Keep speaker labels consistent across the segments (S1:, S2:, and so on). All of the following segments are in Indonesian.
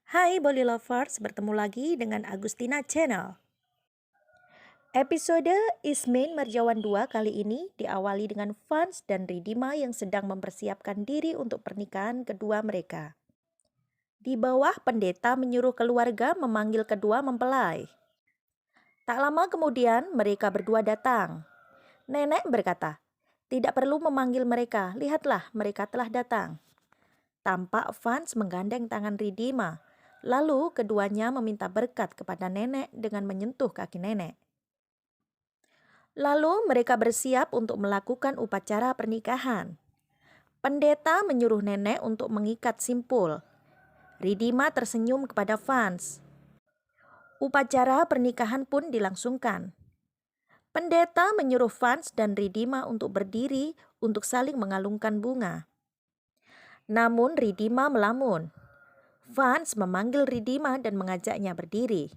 S1: Hai Bolly Lovers, bertemu lagi dengan Agustina Channel. Episode Ismain Marjawan 2 kali ini diawali dengan Fans dan Ridima yang sedang mempersiapkan diri untuk pernikahan kedua mereka. Di bawah, pendeta menyuruh keluarga memanggil kedua mempelai. Tak lama kemudian, mereka berdua datang. Nenek berkata, "Tidak perlu memanggil mereka, lihatlah mereka telah datang." Tampak Fans menggandeng tangan Ridima. Lalu keduanya meminta berkat kepada nenek dengan menyentuh kaki nenek. Lalu mereka bersiap untuk melakukan upacara pernikahan. Pendeta menyuruh nenek untuk mengikat simpul. Ridima tersenyum kepada Fans. Upacara pernikahan pun dilangsungkan. Pendeta menyuruh Fans dan Ridima untuk berdiri untuk saling mengalungkan bunga. Namun Ridima melamun. Fans memanggil Ridima dan mengajaknya berdiri.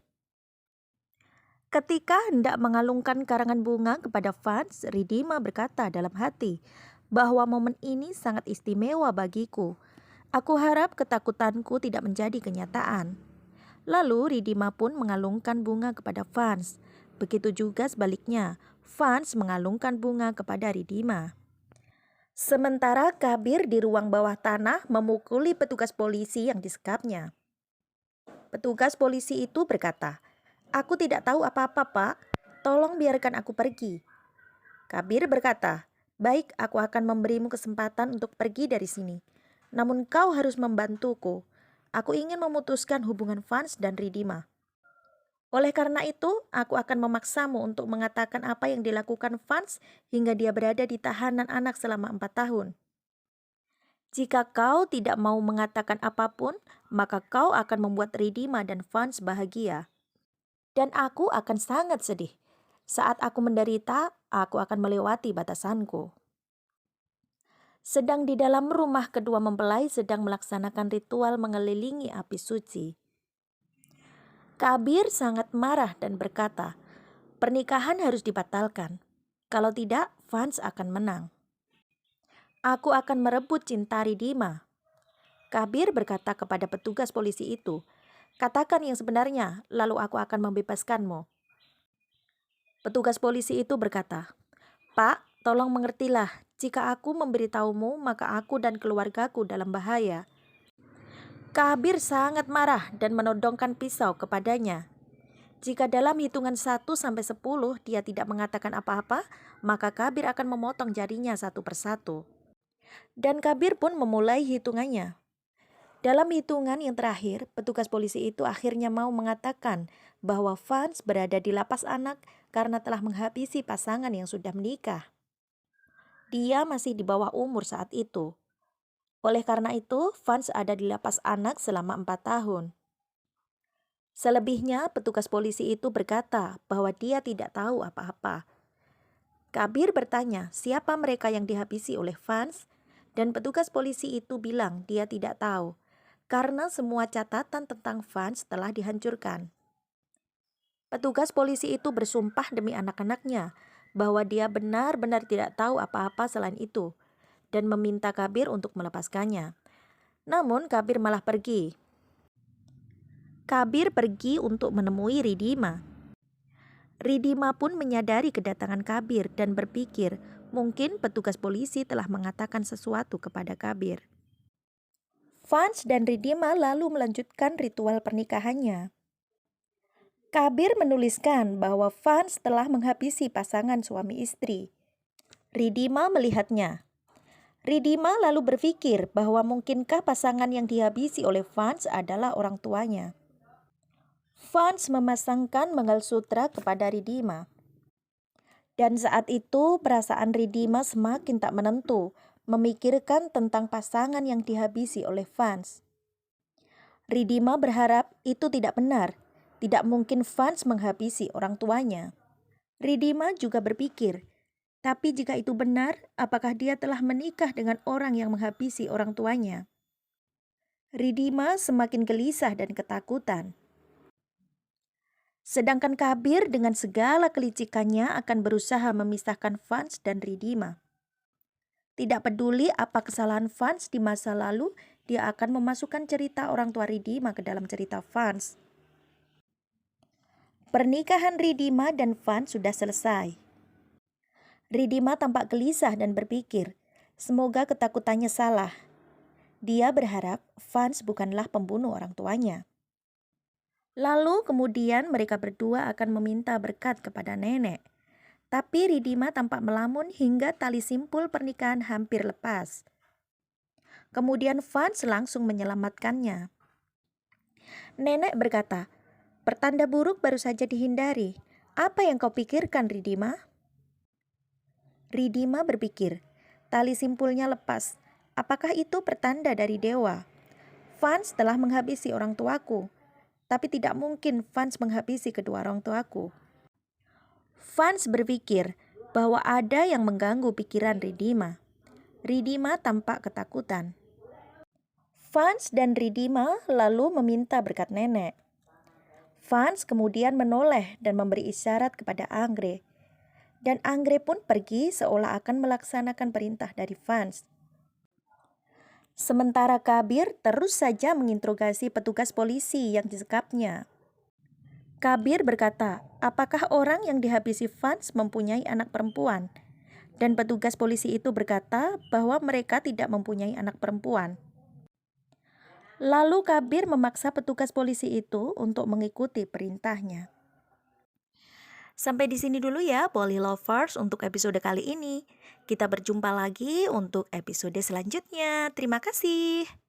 S1: Ketika hendak mengalungkan karangan bunga kepada Fans, Ridima berkata dalam hati bahwa momen ini sangat istimewa bagiku. Aku harap ketakutanku tidak menjadi kenyataan. Lalu Ridima pun mengalungkan bunga kepada Fans. Begitu juga sebaliknya, Fans mengalungkan bunga kepada Ridima. Sementara Kabir di ruang bawah tanah memukuli petugas polisi yang disekapnya. Petugas polisi itu berkata, "Aku tidak tahu apa-apa, Pak. Tolong biarkan aku pergi." Kabir berkata, "Baik, aku akan memberimu kesempatan untuk pergi dari sini. Namun kau harus membantuku. Aku ingin memutuskan hubungan Fans dan Ridima. Oleh karena itu, aku akan memaksamu untuk mengatakan apa yang dilakukan Fans hingga dia berada di tahanan anak selama 4 tahun. Jika kau tidak mau mengatakan apapun, maka kau akan membuat Ridima dan Fans bahagia. Dan aku akan sangat sedih. Saat aku menderita, aku akan melewati batasanku." Sedang di dalam rumah, kedua mempelai sedang melaksanakan ritual mengelilingi api suci. Kabir sangat marah dan berkata, "Pernikahan harus dibatalkan. Kalau tidak, Fans akan menang. Aku akan merebut cinta Ridima." Kabir berkata kepada petugas polisi itu, "Katakan yang sebenarnya, lalu aku akan membebaskanmu." Petugas polisi itu berkata, "Pak, tolong mengertilah, jika aku memberitahumu, maka aku dan keluargaku dalam bahaya." Kabir sangat marah dan menodongkan pisau kepadanya. Jika dalam hitungan 1 sampai 10 dia tidak mengatakan apa-apa, maka Kabir akan memotong jarinya satu persatu. Dan Kabir pun memulai hitungannya. Dalam hitungan yang terakhir, petugas polisi itu akhirnya mau mengatakan bahwa Fans berada di lapas anak karena telah menghabisi pasangan yang sudah menikah. Dia masih di bawah umur saat itu. Oleh karena itu, Fans ada di lapas anak selama 4 tahun. Selebihnya, petugas polisi itu berkata bahwa dia tidak tahu apa-apa. Kabir bertanya siapa mereka yang dihabisi oleh Fans, dan petugas polisi itu bilang dia tidak tahu, karena semua catatan tentang Fans telah dihancurkan. Petugas polisi itu bersumpah demi anak-anaknya bahwa dia benar-benar tidak tahu apa-apa selain itu, dan meminta Kabir untuk melepaskannya. Namun Kabir malah pergi. Kabir pergi untuk menemui Ridima. Ridima pun menyadari kedatangan Kabir dan berpikir mungkin petugas polisi telah mengatakan sesuatu kepada Kabir. Fans dan Ridima lalu melanjutkan ritual pernikahannya. Kabir menuliskan bahwa Fans telah menghabisi pasangan suami istri. Ridima melihatnya. Ridima lalu berpikir bahwa mungkinkah pasangan yang dihabisi oleh Fans adalah orang tuanya. Fans memasangkan mangalsutra kepada Ridima. Dan saat itu perasaan Ridima semakin tak menentu, memikirkan tentang pasangan yang dihabisi oleh Fans. Ridima berharap itu tidak benar. Tidak mungkin Fans menghabisi orang tuanya. Ridima juga berpikir, tapi jika itu benar, apakah dia telah menikah dengan orang yang menghabisi orang tuanya? Ridima semakin gelisah dan ketakutan. Sedangkan Kabir dengan segala kelicikannya akan berusaha memisahkan Fans dan Ridima. Tidak peduli apa kesalahan Fans di masa lalu dia akan memasukkan cerita orang tua Ridima ke dalam cerita Vance. Pernikahan Ridima dan Vance sudah selesai. Ridima tampak gelisah dan berpikir, semoga ketakutannya salah. Dia berharap Vance bukanlah pembunuh orang tuanya. Lalu kemudian mereka berdua akan meminta berkat kepada nenek. Tapi Ridima tampak melamun hingga tali simpul pernikahan hampir lepas. Kemudian Vance langsung menyelamatkannya. Nenek berkata, "Pertanda buruk baru saja dihindari. Apa yang kau pikirkan, Ridima?" Ridima berpikir, tali simpulnya lepas. Apakah itu pertanda dari dewa? Vance telah menghabisi orang tuaku, tapi tidak mungkin Vance menghabisi kedua orang tuaku. Vance berpikir bahwa ada yang mengganggu pikiran Ridima. Ridima tampak ketakutan. Vance dan Ridima lalu meminta berkat nenek. Vance kemudian menoleh dan memberi isyarat kepada Anggrek. Dan Anggrek pun pergi seolah akan melaksanakan perintah dari Vance. Sementara Kabir terus saja menginterogasi petugas polisi yang disekapnya. Kabir berkata, apakah orang yang dihabisi Vance mempunyai anak perempuan? Dan petugas polisi itu berkata bahwa mereka tidak mempunyai anak perempuan. Lalu Kabir memaksa petugas polisi itu untuk mengikuti perintahnya. Sampai di sini dulu ya Polly Lovers untuk episode kali ini. Kita berjumpa lagi untuk episode selanjutnya. Terima kasih.